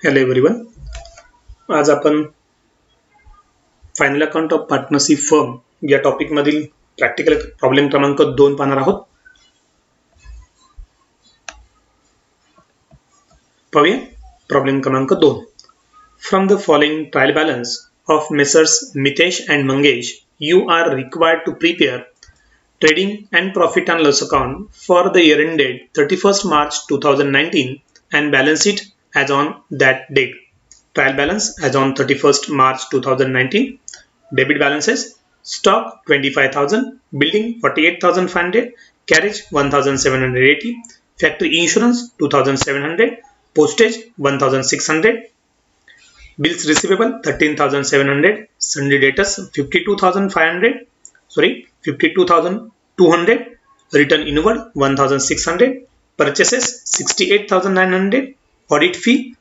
Hello everyone. आज आपण final account of partnership firm या टॉपिक मधील प्रॅक्टिकल प्रॉब्लेम क्रमांक 2 पाहणार आहोत. पाहूया प्रॉब्लेम क्रमांक 2. From the following trial balance of messrs Mitesh and Mangesh you are required to prepare trading and profit and loss account for the year ended 31st March 2019 and balance sheet as on that date. Trial balance as on 31st March 2019. Debit balances: stock 25,000, building 48,500, carriage 1,780, factory insurance 2,700, postage 1,600, bills receivable 13,700, sundry debtors 52,200, return inward 1,600, purchases 68,900, audit fee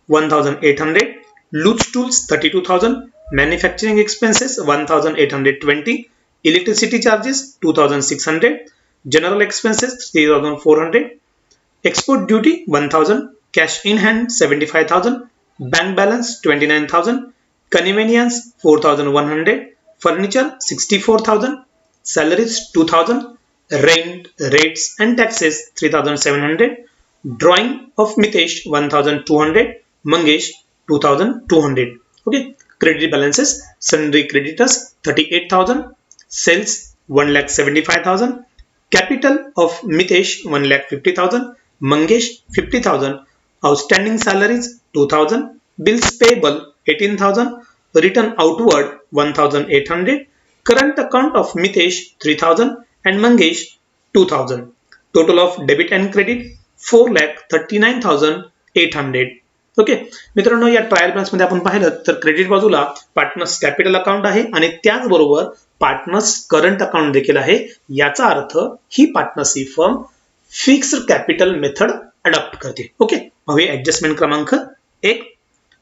1,800, loose tools 32,000, manufacturing expenses 1,820, electricity charges 2,600, general expenses 3,400, export duty 1,000, cash in hand 75,000, bank balance 29,000, convenience 4,100, furniture 64,000, salaries 2,000, rent, rates and taxes 3,700, drawing of Mitesh 1,200, Mangesh 2,200. Okay, credit balances: sundry creditors 38,000, sales 1,75,000, capital of Mitesh 1,50,000, Mangesh 50,000, outstanding salaries 2,000, bills payable 18,000, return outward 1,800, current account of Mitesh 3,000 and Mangesh 2,000. Total of debit and credit 4,39,800. Okay मित्रांनो, या trial balance मध्ये आपण पाहिलं तर credit बाजूला partners capital account आहे आणि त्याचबरोबर पार्टनर्स करंट अकाउंट देखील आहे. याचा अर्थ ही partnership firm fixed capital method adopt करते. ओके, पाहूया ऍडजस्टमेंट क्रमांक 1.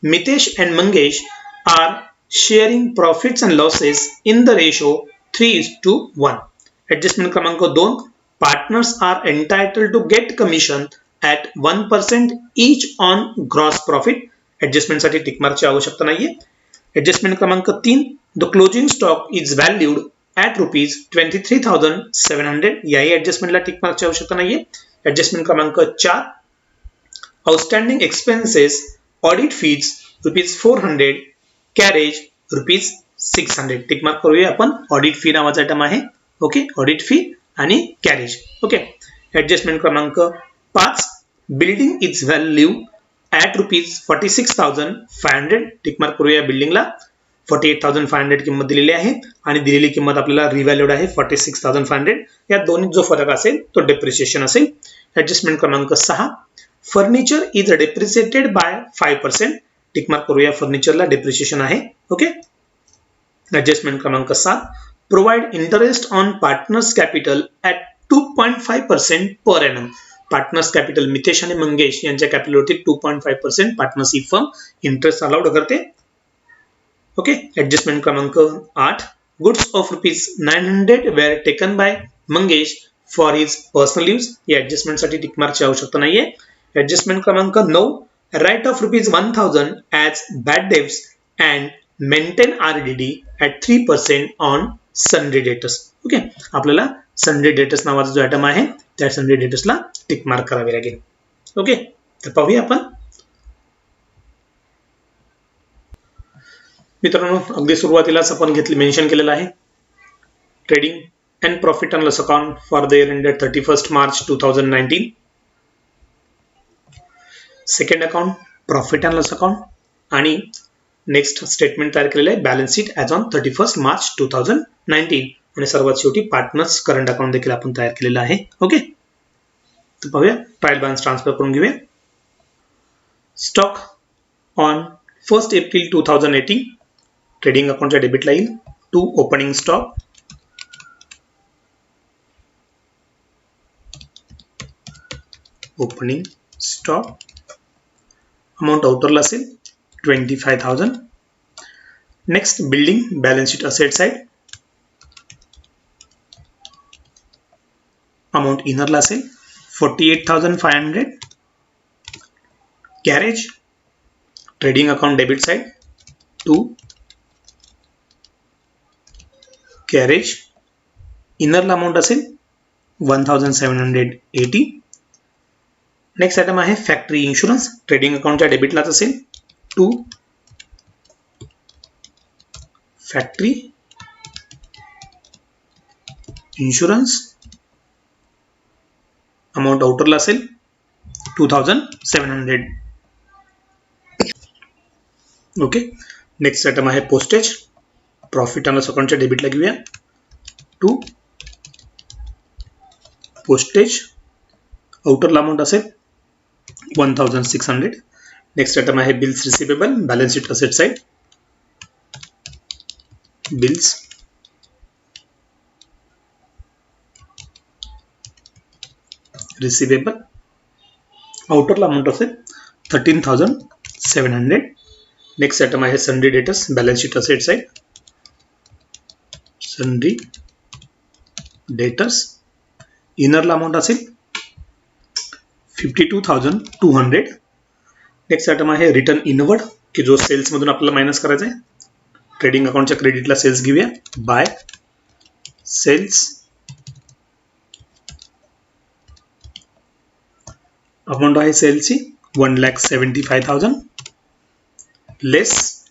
Mitesh and Mangesh are sharing profits and losses in the ratio 3:1. Adjustment क्रमांक 2. Partners are entitled to get commission at 1% each on gross profit. Adjustment साठी टिक मार्कची आवश्यकता नाहीये. Adjustment क्रमांक 3. The closing stock is valued at rupees 23,700. याही adjustmentला tick मार्कची आवश्यकता नाहीये. Adjustment क्रमांक 4. Outstanding expenses audit fees rupees 400, carriage rupees 600. Tick mark करूया आपण. ऑडिट फी नावाचा आयटम आहे. ओके, ऑडिट फी आणि कॅरेज. ओके, ऍडजस्टमेंट क्रमांक 5. Building is value at rupees 46,500. Tick mark करूया. बिल्डिंगला 48,500 किंमत दिलेली आहे आणि दिलेली किंमत आपल्याला रिव्हॅल्यूड आहे 46,500. या दोन्ही जो फरक असेल तो डेप्रिसिएशन असेल. ऍडजस्टमेंट क्रमांक 6. Furniture is depreciated by 5%. Tick mark करूया. फर्निचरला डेप्रिसिएशन आहे. ओके, ऍडजस्टमेंट क्रमांक 7. Provide interest on partners capital at 2.5% per annum. Partners capital Mitesh आणि मंगेश यांच्या कॅपिटलवरती 2.5% पार्टनरशिप फर्म इंटरेस्ट अलाउड करते. ओके, ऍडजस्टमेंट क्रमांक 8. Goods of rupees 900 wear taken by Mangesh for his personal use. या adjustment साठी tick मार्कची आवश्यकता नाहीये. ऍडजस्टमेंट क्रमांक 9. Write off rupees 1,000 as bad debts and maintain RDD at 3% on sundry debtors. Okay, आपल्याला sundry debtors नावाचा जो item आहे त्या sundry debtors ला टिक मार्क करावे लागेल. ओके, तर पाहूया आपण. मित्रांनो, अगदी सुरुवातीलाच आपण मेन्शन केलेलं आहे trading and profit and loss account for the year ended 31st March 2019. Second account profit and loss account आणि नेक्स्ट स्टेटमेंट तयार केलेलं आहे balance sheet as on 31st March 2019 आणि सर्वात शेवटी पार्टनर्स करंट अकाउंट देखील आपण तयार केलेलं आहे. ओके, तर पाहूया. ट्रायल बॅलन्स ट्रान्सफर करून घेऊया. Stock on 1st April 2018 trading अकाउंटच्या डेबिटला येईल. टू ओपनिंग स्टॉक अमाउंट आउटरला असेल 25,000. Next building balance sheet asset side amount इनरला असेल 48,500. Carriage trading account debit side to carriage इनरला अमाऊंट असेल 1780. नेक्स्ट आयटम आहे फॅक्टरी इन्शुरन्स, ट्रेडिंग अकाउंटच्या डेबिटलाच असेल टू फॅक्टरी इन्शुरन्स अमाऊंट आउटरला असेल 2700. ओके. नेक्स्ट आयटम आहे पोस्टेज, प्रॉफिट अँड लॉस अकाउंटच्या डेबिटला घेऊया टू पोस्टेज आउटरला अमाऊंट असेल 1600. नेक्स्ट आयटम आहे bills receivable, balance sheet asset side bills receivable आउटरला अमाऊंट असेल 13,700. नेक्स्ट आयटम आहे sundry debtors, balance sheet asset side sundry debtors इनरला अमाऊंट असेल 52,200. नेक्स्ट आयटम आहे रिटर्न इनवर्ड, की जो सेल्स मधून आपल्याला मायनस करायचा आहे. ट्रेडिंग अकाउंटच्या क्रेडिटला सेल्स घेऊया बाय सेल्स अमाऊंट आहे सेल्सची 1,75,000 less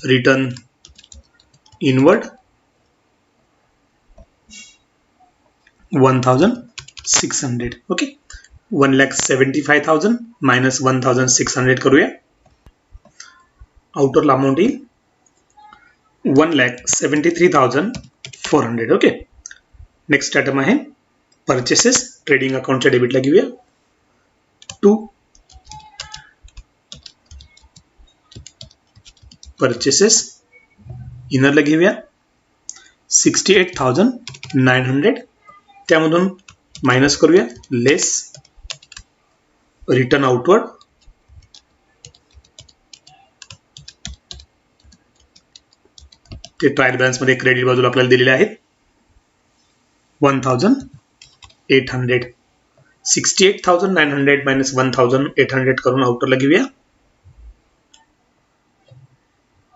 return inward 1,600. Okay. 1,75,000 minus 1,600 करूया. आउटरला अमाऊंट येईल 1,73,400. ओके. नेक्स्ट आयटम आहे परचेसेस, ट्रेडिंग अकाउंटच्या डेबिटला घेऊया टू परचेसेस इनरला घेऊया 68,900. त्यामधून मायनस करूया लेस रिटर्न आउटवर्ड ते ट्रायल बॅलन्स मध्ये क्रेडिट बाजूला आपल्याला दिलेले आहेत 1,800. 68,900 मायनस 1,800 करून आउटरला घेऊया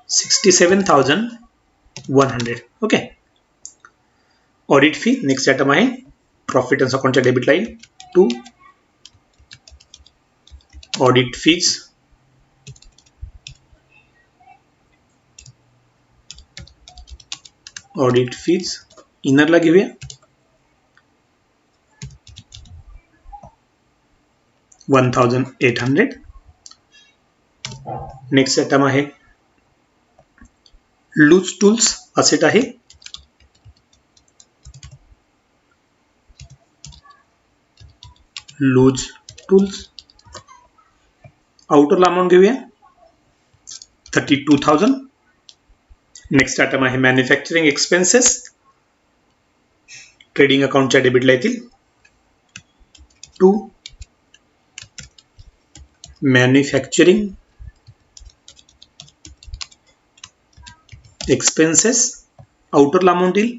67,100. Okay. Audit fee, next item आहे प्रॉफिट अँड अकाउंटच्या debit line to audit fees इनरला घेऊया 1,800. नेक्स्ट आयटम आहे लूज टूल्स असेट आहे लूज टूल्स आउटरला अमाऊंट घेऊया 32,000. नेक्स्ट आयटम आहे मॅन्युफॅक्चरिंग एक्सपेन्सेस, ट्रेडिंग अकाउंटच्या डेबिटला येतील टू मॅन्युफॅक्चरिंग एक्सपेन्सेस आउटरला अमाऊंट येईल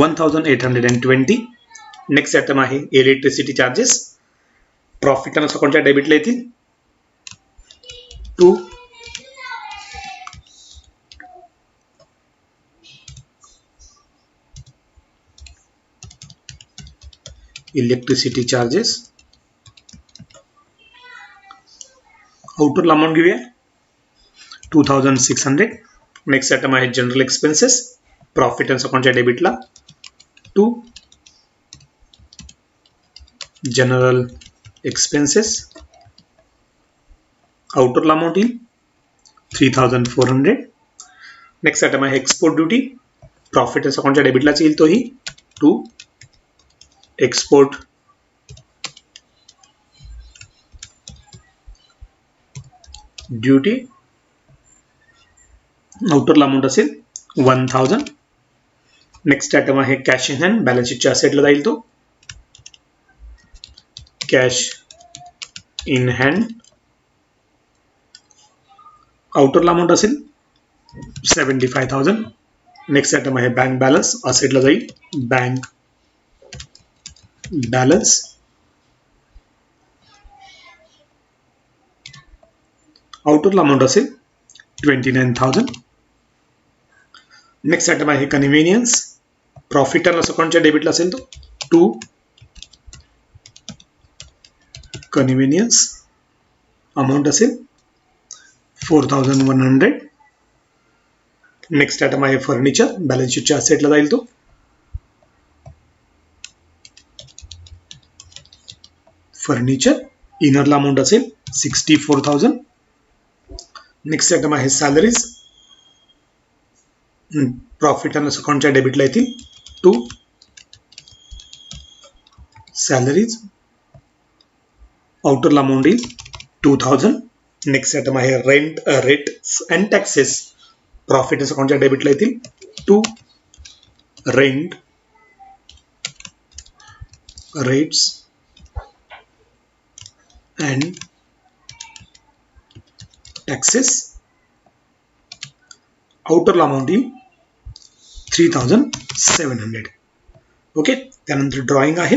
1,820. नेक्स्ट आयटम आहे electricity charges, profit and loss अकाउंटच्या डेबिटला येतील टू इलेक्ट्रिसिटी चार्जेस आउटरला अमाऊंट घेऊया 2,600. नेक्स्ट आयटम आहे जनरल एक्सपेन्सेस, प्रॉफिट अँड अकाउंटच्या डेबिटला टू जनरल एक्सपेन्सेस आउटरला अमाऊंट येईल 3,400. नेक्स्ट आयटम आहे एक्सपोर्ट ड्युटी, प्रॉफिट अँड अकाउंटच्या डेबिटलाच येईल तोही टू एक्सपोर्ट ड्युटी आउटरला अमाऊंट असेल 1,000. नेक्स्ट आयटम आहे कॅश इन हँड, बॅलन्स शीटच्या असेटला जाईल तो कॅश इन हँड आउटरला अमाऊंट असेल 75,000. नेक्स्ट आयटम आहे बँक बॅलन्स, असेटला जाईल बँक बॅलन्स आउटरला अमाऊंट असेल 29,000. नेक्स्ट आयटम आहे कन्व्हिनियन्स. प्रॉफिट अँड लॉस अकाउंटच्या डेबिटला असेल तो 2 कन्व्हिनियन्स अमाऊंट असेल 4,100. नेक्स्ट आयटम आहे फर्निचर. बॅलन्स शीटच्या असेटला जाईल तो. फर्निचर इनरला अमाऊंट असेल 64,000. नेक्स्ट आयटम आहे सॅलरीज. प्रॉफिट अँड लॉस अकाउंटच्या डेबिटला येतील 2 सॅलरीज. आउटरला अमाऊंट येईल 2,000. नेक्स्ट आयटम आहे rent rates and taxes. Profit and अकाउंटच्या डेबिटला येतील 2 रेंट रेट्स अँड टॅक्सेस. आउटरला अमाऊंट येईल 3,700. ओके. त्यानंतर ड्रॉइंग आहे.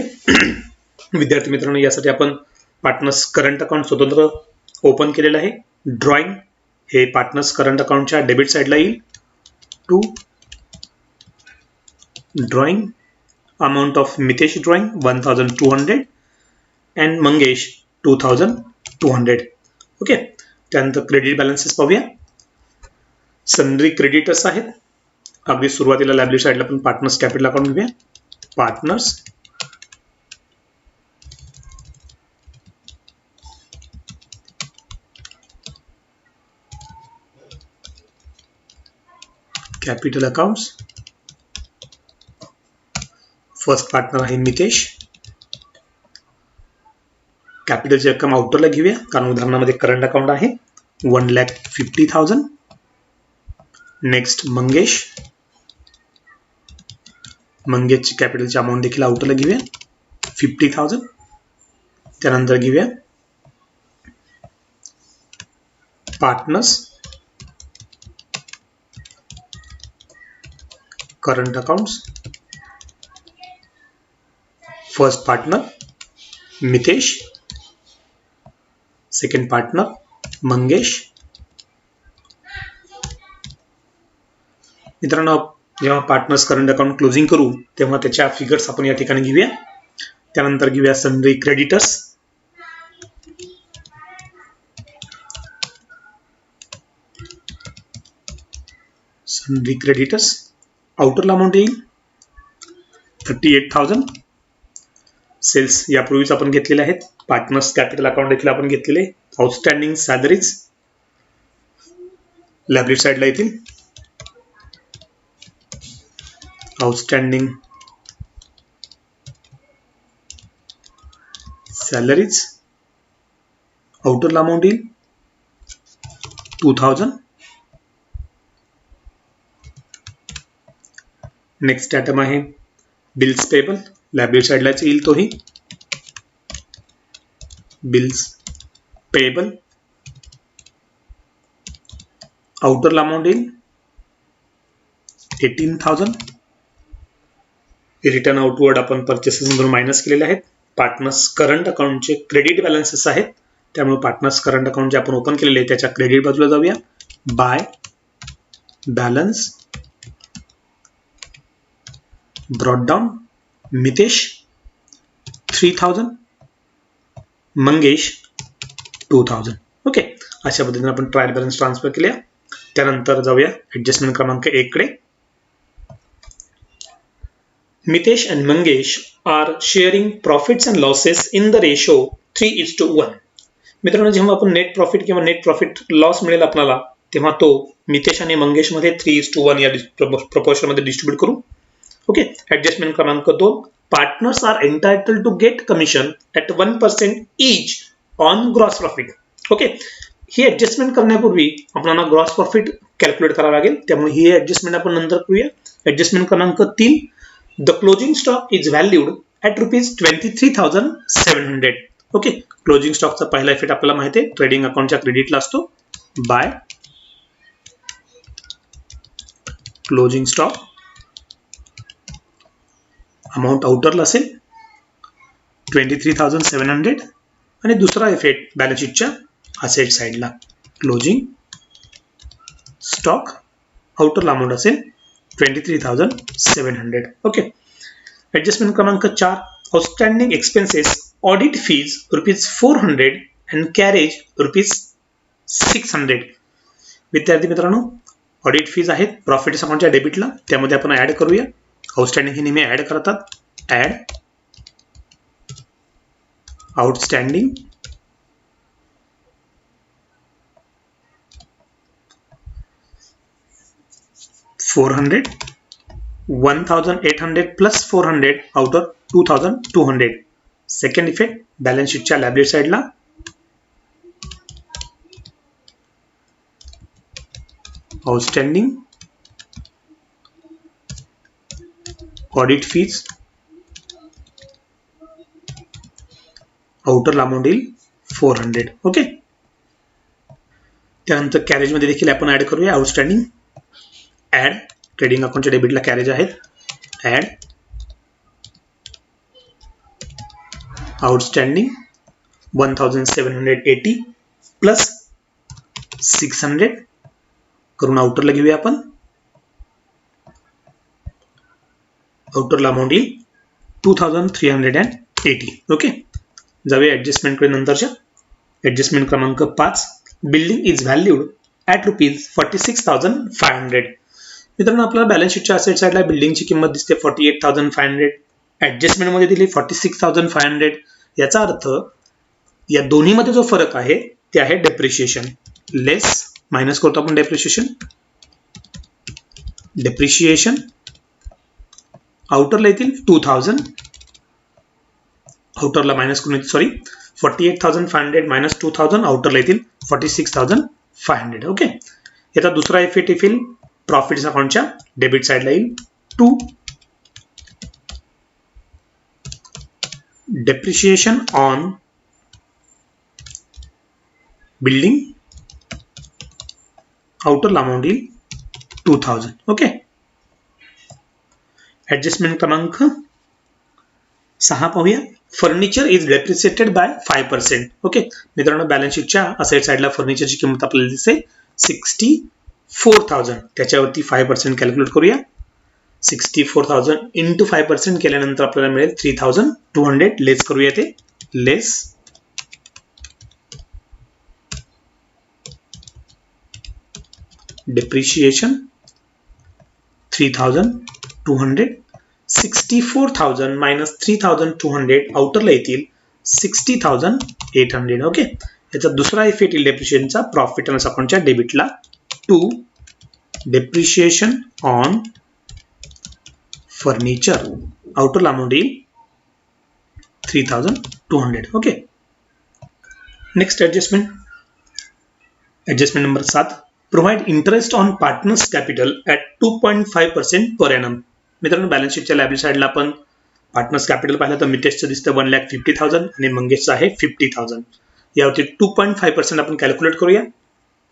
विद्यार्थी मित्रांनो, यासाठी आपण पार्टनर्स करंट अकाउंट स्वतंत्र ओपन केलेलं आहे. ड्रॉइंग हे पार्टनर्स करंट अकाउंटच्या डेबिट साइडला येईल 2 drawing. Amount of Mitesh drawing 1,200 and Mangesh 2,200. Okay. त्यानंतर क्रेडिट बॅलन्सेस पाहूया. सनरी क्रेडिटर्स आहेत. अगदी सुरुवातीला लायबिलिटी साइडला पण पार्टनर्स कॅपिटल अकाउंट घेऊया. Partners capital accounts. First partner आहे मितेश. कॅपिटलची रक्कम आउटरला घेऊया, कारण उदाहरणामध्ये करंट अकाउंट आहे 1,50,000. नेक्स्ट मंगेश. मंगेशची कॅपिटलची अमाऊंट देखील आउटरला घेऊया 50,000. त्यानंतर घेऊया partners current accounts. First partner Mitesh. Second partner Mangesh. मित्रांनो, जेव्हा पार्टनर्स करंट अकाउंट क्लोजिंग करू तेव्हा त्याच्या फिगर्स आपण या ठिकाणी घेऊया. त्यानंतर घेऊया सनरी क्रेडिटर्स. सनरी क्रेडिटर्स आउटरला अमाऊंट येईल 38,000. सेल्स यापूर्वीच आपण घेतलेले आहेत. पार्टनर्स कॅपिटल अकाउंट देखील आपण घेतलेले. आउटस्टँडिंग सॅलरीज लायबिलिटी साइडला येतील. आउटस्टँडिंग सॅलरीज आउटरला अमाऊंट येईल 2,000. नेक्स्ट आयटम आहे बिल्स पेबल. लायबिलिटी साइडलाच येईल तोही. बिल्स पेबल आउटरला अमाऊंट येईल 18,000. रिटर्न आउटवर्ड आपण परचेसेस मधून मायनस केलेले आहेत. पार्टनर्स करंट अकाउंटचे क्रेडिट बॅलन्सेस आहेत, त्यामुळे पार्टनर्स करंट अकाउंट जे आपण ओपन केलेले आहे त्याच्या क्रेडिट बाजूला जाऊया. By balance brought down. Mitesh 3,000. Mangesh 2,000. Okay. अशा पद्धतीने आपण ट्रायल बॅलन्स ट्रान्सफर केल्या. त्यानंतर जाऊया ऍडजस्टमेंट क्रमांक 1 कडे. Mitesh and Mangesh are sharing profits and losses in the ratio 3:1. मित्रांनो, जेव्हा आपण नेट प्रॉफिट किंवा नेट प्रॉफिट लॉस मिळेल आपल्याला, तेव्हा तो मितेश आणि मंगेश मध्ये 3:1 या प्रपोर्शन मध्ये डिस्ट्रीब्यूट करू. ओके. ऍडजस्टमेंट क्रमांक 2. Partners are entitled to get commission at 1% each on gross profit. Okay. ही ऍडजस्टमेंट करण्यापूर्वी आपल्याला ग्रॉस प्रॉफिट कॅल्क्युलेट करावं लागेल, त्यामुळे ही ऍडजस्टमेंट आपण नंतर करूया. ऍडजस्टमेंट क्रमांक 3. The closing stock is valued at rupees 23,700. Okay. Closing स्टॉकचा पहिला इफेक्ट आपल्याला माहिती आहे, ट्रेडिंग अकाउंटच्या क्रेडिटला असतो. बाय क्लोजिंग स्टॉक अमाऊंट आउटरला असेल 23,700 आणि दुसरा इफेक्ट बॅलन्स शीटच्या असेट साइडला. क्लोजिंग स्टॉक आउटर अमाउंट असेल 23,700. ओके. ऍडजस्टमेंट क्रमांक 4, outstanding expenses audit fees ₹400 and carriage ₹600. विद्यार्थी मित्रांनो, ऑडिट फीज आहेत प्रॉफिट अकाउंटच्या डेबिटला, त्यामध्ये आपण ऍड करूया. आउटस्टँडिंग हे नेहमी ऍड करतात. Add outstanding $400, 1,800 plus 400 out of 2,200. Second effect balance शीटच्या लायबिलिटी साइडला outstanding audit fees outer amount येईल 400. ओके. त्यानंतर कॅरेज मध्ये देखील आपण ऍड करूया आउटस्टँडिंग. ऍड ट्रेडिंग अकाउंटच्या डेबिटला कॅरेज आहेत. ऍड आउटस्टँडिंग 1,780 प्लस 600 करून आउटरला घेऊया आपण. आउटरला अमाउंट येईल 2,380. ओके. जाऊया ऍडजस्टमेंट कडे नंतरच्या. ऍडजस्टमेंट क्रमांक 5, बिल्डिंग इज व्हॅल्यूड ॲट ₹46,500. मित्रांनो, आपल्याला बॅलन्स शीटच्या असेट साइडला बिल्डिंगची किंमत दिसते 48,500. ऍडजस्टमेंट मध्ये दिली 46,500. याचा अर्थ या दोन्हीमध्ये जो फरक आहे ते आहे डेप्रिशिएशन. लेस मायनस करतो आपण डेप्रिशिएशन आउटरला येतील 2,000. आउटरला मायनस करून येतील 48,500 मायनस 2,000 आउटरला येतील 46,500. ओके. याचा दुसरा इफेक्ट येईल प्रॉफिट अकाउंटच्या डेबिट साइडला येईल 2 depreciation on building outer amount येईल 2,000. ओके. ऍडजस्टमेंट क्रमांक 6 पाहूया. Furniture is depreciated by 5%. Okay. मित्रांनो, बॅलन्स शीटच्या असेट साइडला फर्निचरची किंमत आपल्याला दिसते 64,000. त्याच्यावरती 5% कॅल्क्युलेट करूया. 64,000 इंटू 5% केल्यानंतर आपल्याला मिळेल 3,200. लेस करूया ते. लेस डेप्रिशिएशन 3,200. 64,000 मायनस 3,200 आउटरला येतील 60,800. ओके. याचा दुसरा इफेक्ट येईल डेप्रिशिएशनचा प्रॉफिट अँड लॉस अकाउंटच्या डेबिटला 2 depreciation on furniture outer amount येईल 3,200. Okay. Next adjustment number 7, provide interest on partners capital at 2.5% per annum. मित्रांनो, बॅलन्स शीटच्या लायबिलिटी साइडला आपण पार्टनर्स कॅपिटल पाहिलं तर मितेशचं दिसतं 1,50,000 आणि मंगेशचं आहे 50,000. यावरती 2.5% आपण कॅल्क्युलेट करूया.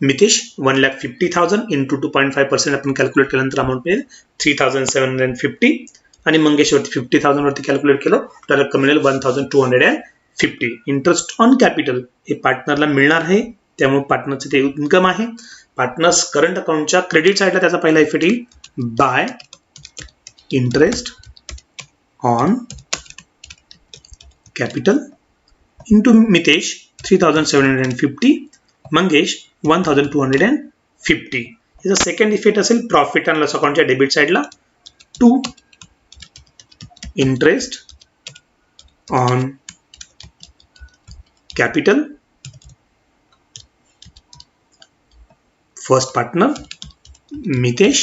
मितेश 1,50,000 इंटू 2.5% आपण कॅल्क्युलेट केल्यानंतर अमाउंट मिळेल 3,750 आणि मंगेशवरती 50,000 वरती कॅल्क्युलेट केलं तर रक्कम मिळेल 1,250. इंटरेस्ट ऑन कॅपिटल हे पार्टनरला मिळणार आहे, त्यामुळे पार्टनरचे ते इन्कम आहे. पार्टनर्स करंट अकाउंटच्या क्रेडिट साइडला त्याचा पहिला इफेक्ट येईल bye interest on capital into Mitesh 3,750 Mangesh 1,250. याचा सेकंड इफेक्ट असेल प्रॉफिट अँड लॉस अकाउंटच्या डेबिट साइडला 2 interest on capital first partner Mitesh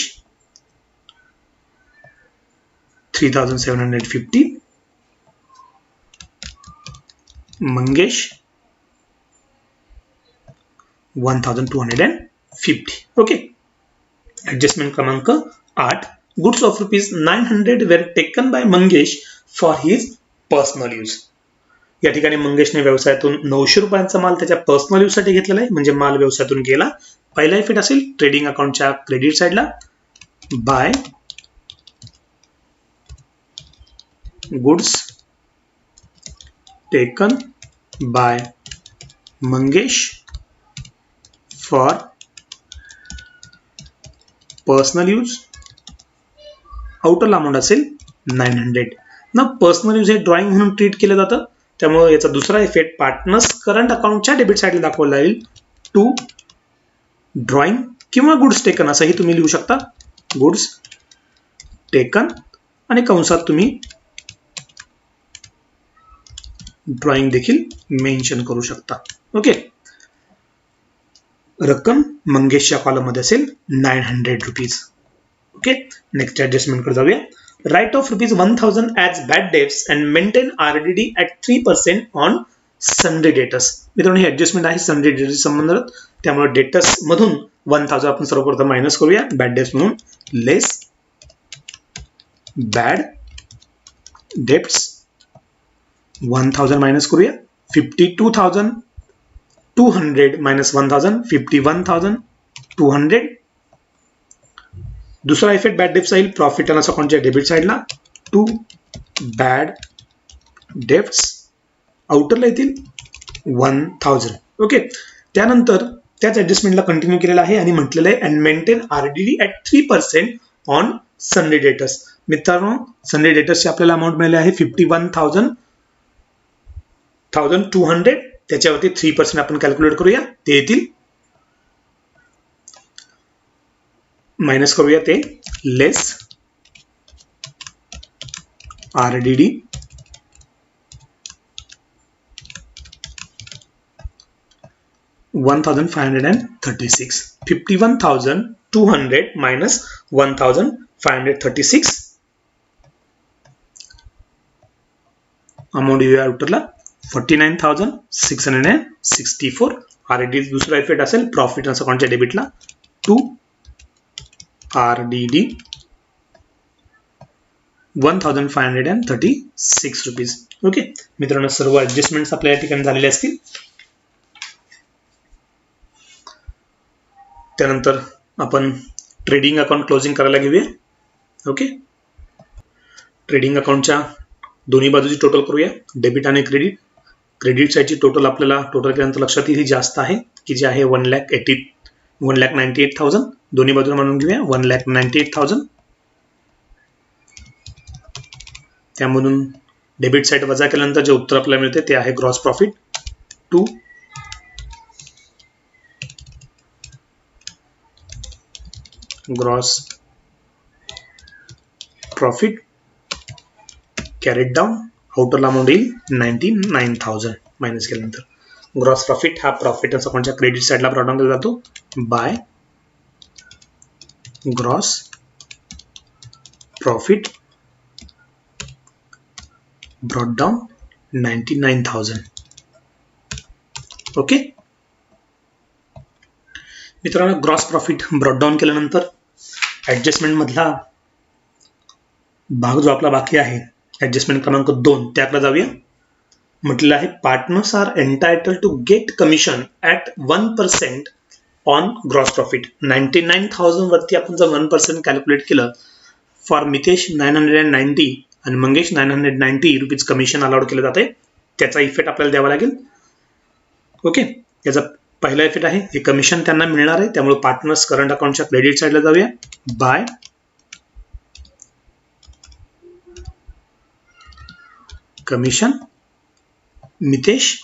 3,750 Mangesh 1,250. Okay. Adjustment क्रमांक 8, goods of ₹900 where taken by Mangesh for his personal use. या ठिकाणी मंगेशने व्यवसायातून 900 रुपयांचा माल त्याच्या पर्सनल यूज साठी घेतलेला आहे, म्हणजे माल व्यवसायातून गेला. पहिला इफेक्ट असेल ट्रेडिंग अकाउंटच्या क्रेडिट साइडला by goods taken by Mangesh for personal use, आउटरला अमाऊंट असेल 900. ना पर्सनल यूज हे ड्रॉइंग म्हणून ट्रीट केलं जातं, त्यामुळे याचा दुसरा इफेक्ट पार्टनर्स करंट अकाउंटच्या डेबिट साईडला दाखवला जाईल टू ड्रॉइंग किंवा गुड्स टेकन असंही तुम्ही लिहू शकता. गुड्स टेकन आणि कंसात तुम्ही ड्रॉइंग देखील मेन्शन करू शकता. ओके. रक्कम मंगेशच्या कॉलम मध्ये असेल 900 रुपीज. ओके. नेक्स्ट ऍडजस्टमेंट कडे जाऊया. Write off rupees 1000 as bad debts and maintain RDD at 3% on sundry debtors. मित्रांनो, ही ऍडजस्टमेंट आहे सन्डे डेटस संबंधित, त्यामुळे डेटस मधून 1000 आपण सर्वप्रथम मायनस करूया बॅड डेट्स म्हणून. लेस बॅड डेट्स 1000 मायनस करूया. 52,200 मायनस 1000 51,200. दुसरा इफेक्ट बॅड डेट्स येईल प्रॉफिट अँड लॉस अकाउंटच्या डेबिट साईडला टू बॅड डेट्स, आउटरला येतील 1000. ओके. त्यानंतर त्याच ऍडजस्टमेंटला कंटिन्यू केलेला आहे आणि म्हटलेलं आहे and maintain RDD at 3% on sundry debtors. मित्रांनो, सन्डे डेटसची आपल्याला अमाऊंट मिळाली आहे 51,200. त्याच्यावरती 3% आपण कॅल्क्युलेट करूया, ते येतील मायनस करूया ते लेस RDD 1536. 51,200 minus 1536 अमाऊंट येऊया आउटरला 49,664. RDD दुसरा इफेक्ट असेल प्रॉफिट अँड अकाउंटच्या डेबिटला टू RDD 1536 रुपीज. ओके मित्रांनो, सर्व ऍडजस्टमेंट्स आपल्या या ठिकाणी झालेले असतील. त्यानंतर आपण ट्रेडिंग अकाउंट क्लोजिंग करायला घेऊया. ओके. ट्रेडिंग अकाउंटच्या दोन्ही बाजूची टोटल करूया, डेबिट आणि क्रेडिट. क्रेडिट साईडची टोटल आपल्याला टोटल केल्यानंतर लक्षात येईल ही जास्त आहे, की जी आहे 1,98,000. दोन्ही बाजूला म्हणून घेऊया 1,98,000. त्यामधून डेबिट साईड वजा केल्यानंतर जे उत्तर आपल्याला मिळते ते आहे gross profit to gross profit carried down, आउटरला अमाऊंट येईल 99,000 मायनस केल्यानंतर. ग्रॉस प्रॉफिट हा प्रॉफिट अँड अकाउंटच्या क्रेडिट साईडला ब्रॉट डाऊन केला जातो by gross profit brought down 99,000. Okay मित्रांनो, ग्रॉस प्रॉफिट ब्रॉट डाऊन केल्यानंतर ऍडजस्टमेंट मधला भाग जो आपला बाकी आहे ऍडजस्टमेंट क्रमांक 2 त्याकडे जाऊया. म्हटलेलं आहे partners are entitled to get commission at 1% on gross profit. 99,000 वरती आपण जर 1% कॅल्क्युलेट केलं फॉर मितेश 990 आणि मंगेश 990 रुपीज कमिशन अलाउड केलं जाते. त्याचा इफेक्ट आपल्याला द्यावा लागेल. ओके. याचा पहिला इफेक्ट आहे हे कमिशन त्यांना मिळणार आहे, त्यामुळे पार्टनर्स करंट अकाउंटच्या क्रेडिट साईडला जाऊया बाय कमिशन मितेश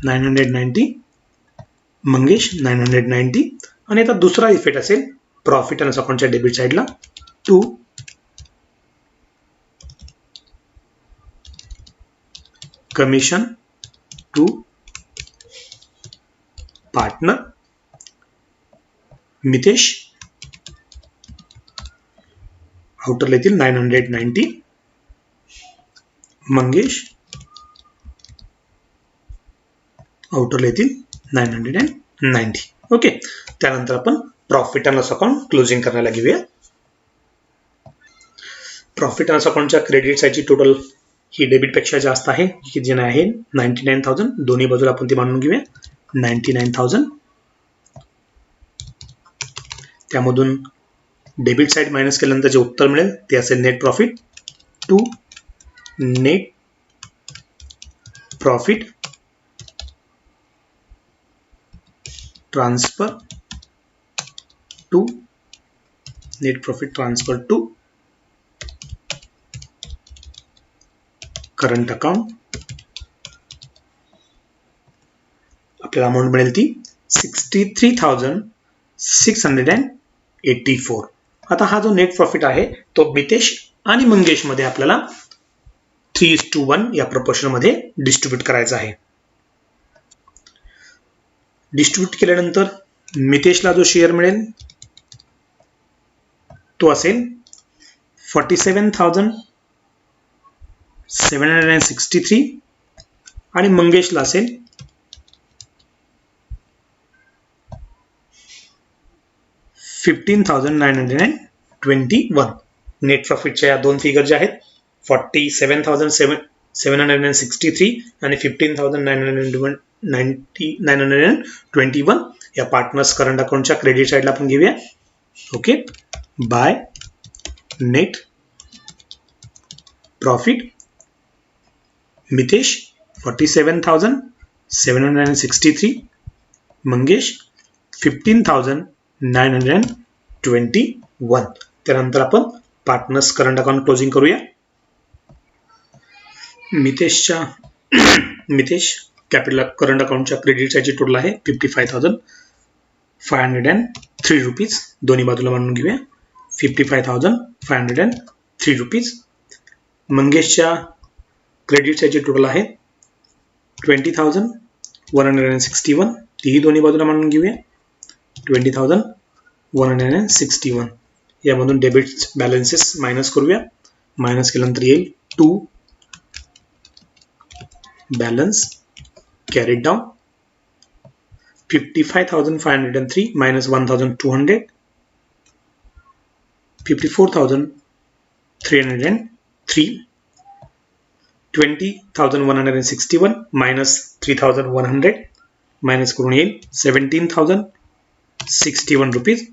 990 मंगेश 990. आणि आता दुसरा इफेक्ट असेल प्रॉफिट अँड अकाउंटच्या डेबिट साईडला to commission to partner Mitesh, आउटरला येतील 990 मंगेश, आउटरला येतील 990. ओके. त्यानंतर आपण profit and loss account closing करायला घेऊया. प्रॉफिट अँड लॉस अकाउंटच्या क्रेडिट साईडची टोटल ही डेबिट पेक्षा जास्त आहे, की जे आहे 99,000. दोन्ही बाजूला आपण ती मांडून घेऊया 99,000. त्यामधून डेबिट साईड मायनस केल्यानंतर जे उत्तर मिळेल ते असेल net profit to net profit transfer to net profit transfer to current account. आपल्याला अमाऊंट मिळेल ती 63,684. आता हा जो नेट प्रॉफिट आहे तो मितेश आणि मंगेश मध्ये आपल्याला 3:1 या प्रपोर्शन मध्ये डिस्ट्रीब्यूट करायचा आहे. डिस्ट्रीब्यूट केल्यानंतर मितेशला जो शेअर मिळेल तो असेल 47,763 आणि मंगेशला असेल 15,921. नेट प्रॉफिटच्या या दोन फिगर ज्या आहेत 47,763 आणि 15,921 या पार्टनर्स करंट अकाउंटच्या क्रेडिट साइडला आपण घेऊया. Okay, by net profit Mitesh 47,763, Mangesh 15,921. त्यानंतर आपण पार्टनर्स करंट अकाउंट क्लोजिंग करूया. मितेश कॅपिटल करंट अकाउंटच्या क्रेडिट साइडची टोटल आहे 55,503 रुपीज. दोन्ही बाजूला मांडून घेऊया 55,503 रुपीज. मंगेशच्या क्रेडिट साइडची टोटल आहे 20,161. तीही दोन्ही बाजूला मांडून घेऊया 20,161. यामधून डेबिट बॅलन्सेस मायनस करूया. मायनस केल्यानंतर येईल to balance carried down 55,503 minus 1,200 54,303 20,161 minus 3,100 minus करून येईल 17,061 रुपीज.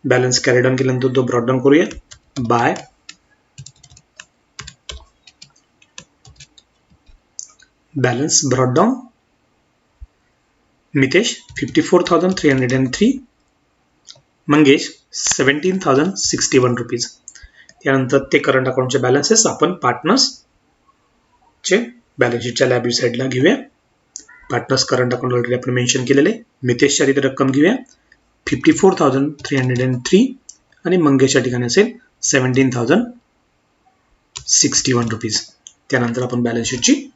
बॅलन्स कॅरी डाऊन केल्यानंतर तो ब्रॉट डाऊन करूया. By balance brought down Mitesh 54,303, Mangesh 17,061 rupees. त्यानंतर ते करंट अकाउंटचे बॅलन्सेस आपण पार्टनर्स चे बॅलन्स शीटच्या लायबिलिटी साइडला घेऊया. पार्टनर्स करंट अकाउंट ऑलरेडी आपण मेन्शन केलेले. मितेशच्या तिथे रक्कम घेऊया 54,303 आणि मंगेशच्या ठिकाणी असेल 17,061 रुपीज. त्यानंतर आपण बॅलन्स शीटची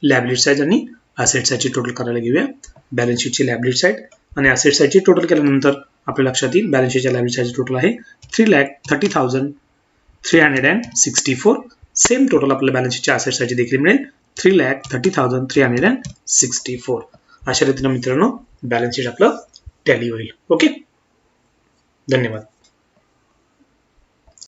लायबिलिटी साइड आणि असेट साइडची टोटल करायला घेऊया. बॅलन्स शीटची लायबिलिटी साइड आणि असेट साइडची टोटल केल्यानंतर आपल्या लक्षात येईल बॅलन्स शीटच्या लायबिलिटी साइडची टोटल आहे 3,30,364. सेम टोटल आपल्याला बॅलन्स शीटच्या असेट साइडची देखील मिळेल 3,30,364. अशा रीतीने मित्रांनो बॅलन्स शीट आपलं टॅली होईल. ओके, धन्यवाद.